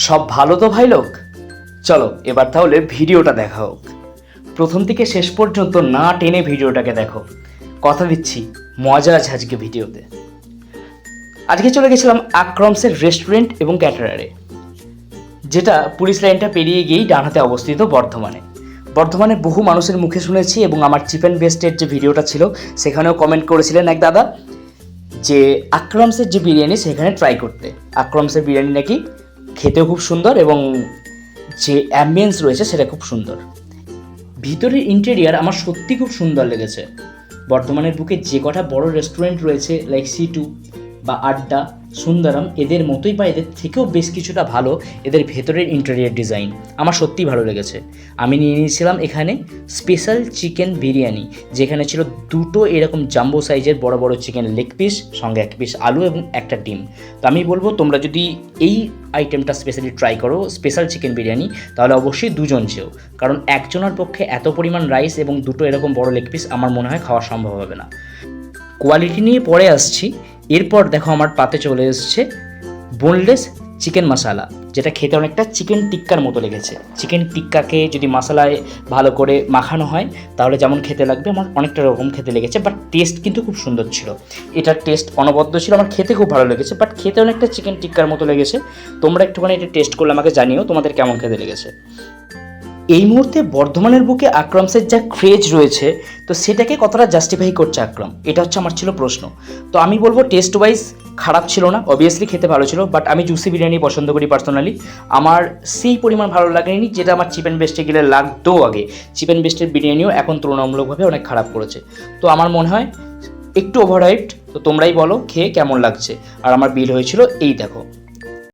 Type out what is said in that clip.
সব ভালো তো ভাই লোক? চলো এবার তাহলে ভিডিওটা দেখা হোক। প্রথম থেকে শেষ পর্যন্ত না টেনে ভিডিওটাকে দেখো। কথা দিচ্ছি মজা আছে আজকে ভিডিওতে। আজকে চলে গেছিলাম আক্রমসের রেস্টুরেন্ট এবং ক্যাটারারে, যেটা পুলিশ লাইনটা পেরিয়ে গিয়েই ডান হাতে অবস্থিত বর্ধমানে বহু মানুষের মুখে শুনেছি, এবং আমার চিকেন বেস্টের যে ভিডিওটা ছিল সেখানেও কমেন্ট করেছিলেন এক দাদা যে আক্রমসের যে বিরিয়ানি সেখানে ট্রাই করতে। আক্রমসের বিরিয়ানি নাকি খেতেও খুব সুন্দর এবং যে অ্যাম্বিয়েন্স রয়েছে সেটা খুব সুন্দর। ভিতরের ইন্টেরিয়ার আমার সত্যি খুব সুন্দর লেগেছে। বর্ধমানের বুকে যে কটা বড় রেস্টুরেন্ট রয়েছে লাইক C2 বা আড্ডা, সুন্দরম, এদের মতোই বা এদের থেকেও বেশ কিছুটা ভালো এদের ভেতরের ইন্টেরিয়ার ডিজাইন। আমার সত্যিই ভালো লেগেছে। আমি নিয়ে নিয়েছিলাম এখানে স্পেশাল চিকেন বিরিয়ানি, যেখানে ছিল দুটো এরকম জাম্বো সাইজের বড় বড় চিকেন লেগ পিস, সঙ্গে এক পিস আলু এবং একটা ডিম। তো আমি বলবো তোমরা যদি এই আইটেমটা স্পেশালি ট্রাই করো, স্পেশাল চিকেন বিরিয়ানি, তাহলে অবশ্যই দুজন চেও, কারণ একজনের পক্ষে এত পরিমাণ রাইস এবং দুটো এরকম বড় লেগ পিস আমার মনে হয় খাওয়া সম্ভব হবে না। কোয়ালিটি নিয়ে পরে আসছি। এরপর দেখো আমার পাতে চলে এসছে বোনলেস চিকেন মশালা, যেটা খেতে অনেকটা চিকেন টিক্কার মতো লেগেছে। চিকেন টিক্কাকে যদি মশলায় ভালো করে মাখানো হয় তাহলে যেমন খেতে লাগবে, আমার অনেকটা রকম খেতে লেগেছে, বাট টেস্ট কিন্তু খুব সুন্দর ছিল। এটার টেস্ট অনবদ্য ছিল, আমার খেতে খুব ভালো লেগেছে, বাট খেতে অনেকটা চিকেন টিক্কার মতো লেগেছে। তোমরা একটুখানি এটা টেস্ট করলে আমাকে জানিও তোমাদের কেমন খেতে লেগেছে। এই মুহূর্তে বর্ধমানের বুকে আক্রমসের যা ক্রেজ রয়েছে, তো সেটাকে কতটা জাস্টিফাই করছে আক্রম, এটা হচ্ছে আমার ছিল প্রশ্ন। তো আমি বলবো টেস্ট ওয়াইজ খারাপ ছিল না, অবভিয়াসলি খেতে ভালো ছিল, বাট আমি জুসি বিরিয়ানি পছন্দ করি পার্সোনালি। আমার সেই পরিমাণ ভালো লাগেনি যেটা আমার চিকেন বেস্টে গেলে লাগতো আগে। চিকেন বেস্টের বিরিয়ানিও এখন তুলনামূলকভাবে অনেক খারাপ করেছে। তো আমার মনে হয় একটু ওভারহাইপড। তো তোমরাই বলো খেয়ে কেমন লাগছে। আর আমার বিল হয়েছিল এই দেখো।